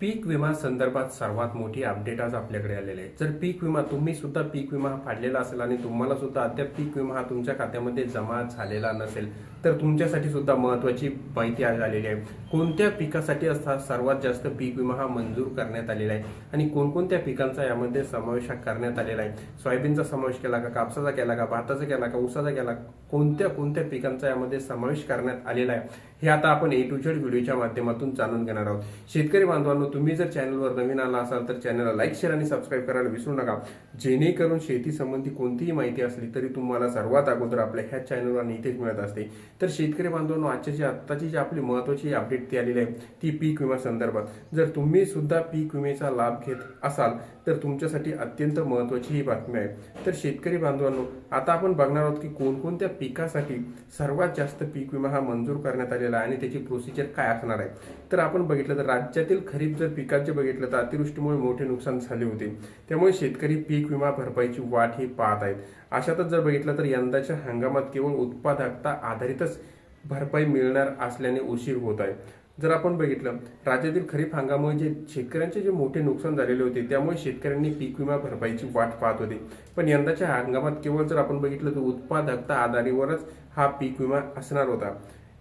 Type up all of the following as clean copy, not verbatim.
पीक विमा संदर्भात सर्वात मोठी अपडेट आज आपल्याकडे आलेली आहे। जर पीक विमा तुम्ही सुद्धा पीक विमा फाडलेला असेल आणि तुम्हाला सुद्धा अद्याप पीक विमा हा तुमच्या खात्यामध्ये जमा झालेला नसेल तर तुमच्यासाठी सुद्धा महत्त्वाची माहिती आज आलेली आहे। कोणत्या पिकासाठी सर्वात जास्त पीक विमा हा मंजूर करण्यात आलेला आहे आणि कोणकोणत्या पिकांचा यामध्ये समावेश करण्यात आलेला आहे। सोयाबीनचा समावेश केला का, कापसाचा केला का, भाताचा केला का, ऊसाचा केला, कोणत्या कोणत्या पिकांचा यामध्ये समावेश करण्यात आलेला आहे हे आता आपण A to Z व्हिडिओच्या माध्यमातून जाणून घेणार आहोत। शेतकरी बांधवांनो, तुम्ही जर चॅनलवर नवीन आला असाल तर चॅनलला लाईक, शेअर आणि सबस्क्राईब करायला विसरू नका, जेणेकरून शेती संबंधी कोणतीही माहिती असली तरी तुम्हाला सर्वात अगोदर आपल्या ह्या चॅनलवर इथेच मिळत असते। तर शेतकरी बांधवांनो, आत्ताची जी आपली महत्त्वाची अपडेट ती आलेली आहे ती पीक विमा संदर्भात। जर तुम्ही सुद्धा पीक विम्याचा लाभ घेत असाल तर तुमच्यासाठी अत्यंत महत्त्वाची ही बातमी आहे। तर शेतकरी बांधवांनो, आता आपण बघणार आहोत की कोणकोणत्या पिकासाठी सर्वात जास्त पीक विमा हा मंजूर करण्यात आलेला आहे आणि त्याची प्रोसिजर काय असणार आहे। तर आपण बघितलं तर राज्यातील खरीप जर पिकांचे बघितलं तर अतिवृष्टीमुळे मोठे नुकसान झाले होते, त्यामुळे शेतकरी पीक विमा भरपाईची वाट ही पाहत आहेत। अशातच जर बघितलं तर यंदाच्या हंगामात केवळ उत्पादकता आधारितच भरपाई मिळणार असल्याने उशीर होत आहे। जर आपण बघितलं राज्यातील खरीप हंगामामुळे जे शेतकऱ्यांचे जे मोठे नुकसान झालेले होते त्यामुळे शेतकऱ्यांनी पीक विमा भरपाईची वाट पाहत होते, पण यंदाच्या हंगामात केवळ जर आपण बघितलं तर उत्पादकता आधारावरच हा पीक विमा असणार होता,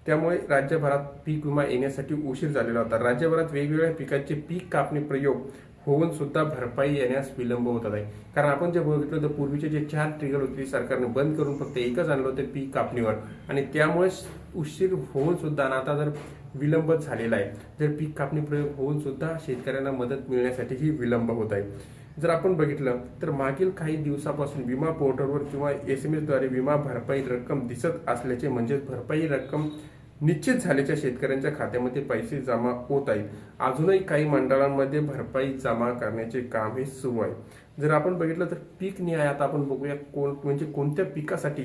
त्यामुळे राज्यभरात पीक विमा येण्यासाठी उशीर झालेला होता। राज्यभरात वेगवेगळ्या पिकांचे पीक कापणी प्रयोग होऊन सुद्धा भरपाई येण्यास विलंब होत आहे। कारण आपण जे बघितलं तर पूर्वीचे जे 4 ट्रिगर होते सरकारने बंद करून फक्त एकच आणलं होतं पीक कापणीवर, आणि त्यामुळे उशीर होऊन सुद्धा आता जर विलंब झालेला आहे। जर पीक कापणी प्रयोग होऊन सुद्धा शेतकऱ्यांना मदत मिळण्यासाठीही विलंब होत आहे। जर आपण बघितलं तर मागील काही दिवसापासून विमा पोर्टलवर किंवा SMS द्वारे विमा भरपाई रक्कम दिसत असल्याचे, म्हणजे भरपाई रक्कम निश्चित झाल्याच्या शेतकऱ्यांच्या खात्यामध्ये पैसे जमा होत आहेत। अजूनही काही मंडळांमध्ये भरपाई जमा करण्याचे काम हे सुरू आहे। जर आपण बघितलं तर पीक निहाय आता आपण बघूया म्हणजे कोणत्या पिकासाठी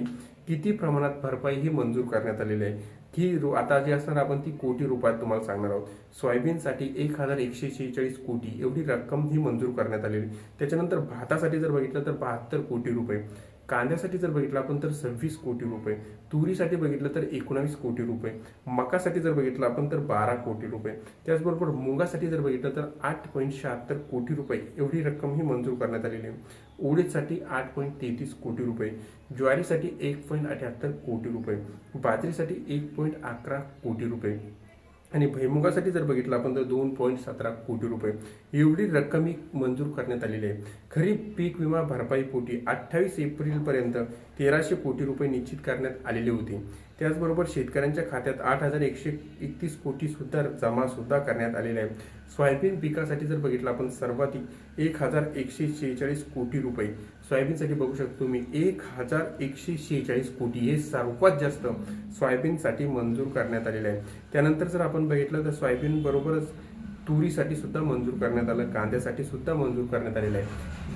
किती प्रमाणात भरपाई ही मंजूर करण्यात आलेली आहे। ही आता जी असणार आपण ती कोटी रुपयात तुम्हाला सांगणार आहोत। सोयाबीनसाठी 1146 कोटी एवढी रक्कम ही मंजूर करण्यात आलेली। त्याच्यानंतर भातासाठी जर बघितलं तर 72 कोटी रुपये, कांद्यासाठी जर बघितलं आपण तर 26 कोटी रुपये, तुरीसाठी बघितलं तर 19 कोटी रुपये, मकासाठी जर बघितलं आपण तर 12 कोटी रुपये, त्याचबरोबर मुगासाठी जर बघितलं तर 8.76 कोटी रुपये एवढी रक्कम ही मंजूर करण्यात आलेली आहे। उडीदसाठी 8.33 कोटी रुपये, ज्वारीसाठी 1.78 कोटी रुपये, बाजरीसाठी 1.11 कोटी रुपये आणि भुईमुगासाठी जर बघितलं आपण तर 2.17 कोटी रुपये एवढी रक्कम ही मंजूर करण्यात आलेली आहे। खरीप पीक विमा भरपाई पोटी 28 एप्रिलपर्यंत 1300 कोटी रुपये निश्चित करण्यात आलेले होते। त्याचबरोबर शेतकऱ्यांच्या खात्यात 8131 कोटी जमा सुद्धा करण्यात आलेले आहे। सोयाबीन पिकासाठी जर बघितलं आपण सर्वाधिक 1146 कोटी रुपये सोयाबीनसाठी बघू शकतो तुम्ही 1146 कोटी हे सर्वात जास्त सोयाबीनसाठी मंजूर करण्यात आलेले आहे। त्यानंतर जर आपण बघितलं तर सोयाबीन बरोबरच तुरीसाठी सुद्धा मंजूर करण्यात आलं, कांद्यासाठी सुद्धा मंजूर करण्यात आलेलं आहे,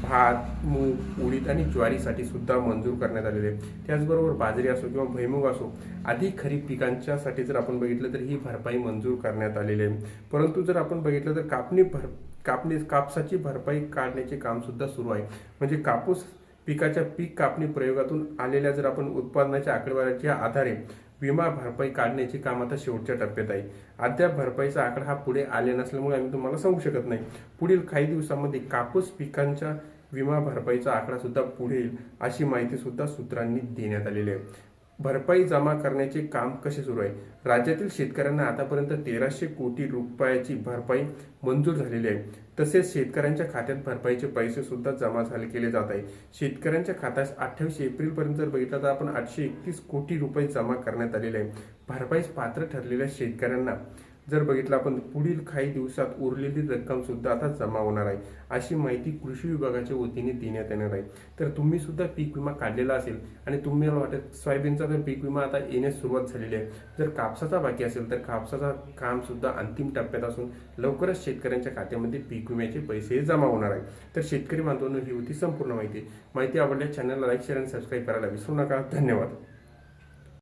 भात, मूग, उडीद आणि ज्वारीसाठी सुद्धा मंजूर करण्यात आलेले आहे। त्याचबरोबर बाजरी असो किंवा भुईमुग असो आदी खरीप पिकांच्यासाठी जर आपण बघितलं तर ही भरपाई मंजूर करण्यात आलेली आहे। परंतु जर आपण बघितलं तर कापसाची भरपाई काढण्याचे काम सुद्धा सुरू आहे। म्हणजे कापूस पिकाच्या पीक कापणी प्रयोगातून आलेल्या जर आपण उत्पादनाच्या आकडेवारीच्या आधारे विमा भरपाई काढण्याचे काम आता शेवटच्या टप्प्यात आहे। अद्याप भरपाईचा आकडा हा पुढे आले नसल्यामुळे आम्ही तुम्हाला सांगू शकत नाही। पुढील काही दिवसांमध्ये कापूस पिकांच्या विमा भरपाईचा आकडा सुद्धा पुढे येईल अशी माहिती सुद्धा सूत्रांनी देण्यात आलेली आहे। भरपाई जमा करण्याचे काम कसे सुरू आहे? राज्यातील शेतकऱ्यांना आतापर्यंत 1300 कोटी रुपयाची भरपाई मंजूर झालेली आहे। तसेच शेतकऱ्यांच्या खात्यात भरपाईचे पैसे सुद्धा जमा केले जात आहे। शेतकऱ्यांच्या खात्यास 28 एप्रिलपर्यंत जर बघितलं तर आपण 831 कोटी रुपये जमा करण्यात आलेले आहे। भरपाईस पात्र ठरलेल्या शेतकऱ्यांना जर बघितलं आपण पुढील काही दिवसात उरलेली रक्कम सुद्धा आता जमा होणार आहे अशी माहिती कृषी विभागाच्या वतीने देण्यात येणार आहे। तर तुम्ही सुद्धा पीक विमा काढलेला असेल आणि तुम्हाला वाटत सोयाबीनचा तर पीक विमा आता येण्यास सुरुवात झालेली आहे, जर कापसाचा बाकी असेल तर कापसाचा काम सुद्धा अंतिम टप्प्यात असून लवकरच शेतकऱ्यांच्या खात्यामध्ये पीक विम्याचे पैसे जमा होणार आहे। तर शेतकरी बांधवांनो, ही होती संपूर्ण माहिती आवडल्यास चॅनलला लाईक, शेअर आणि सबस्क्राईब करायला विसरू नका। धन्यवाद।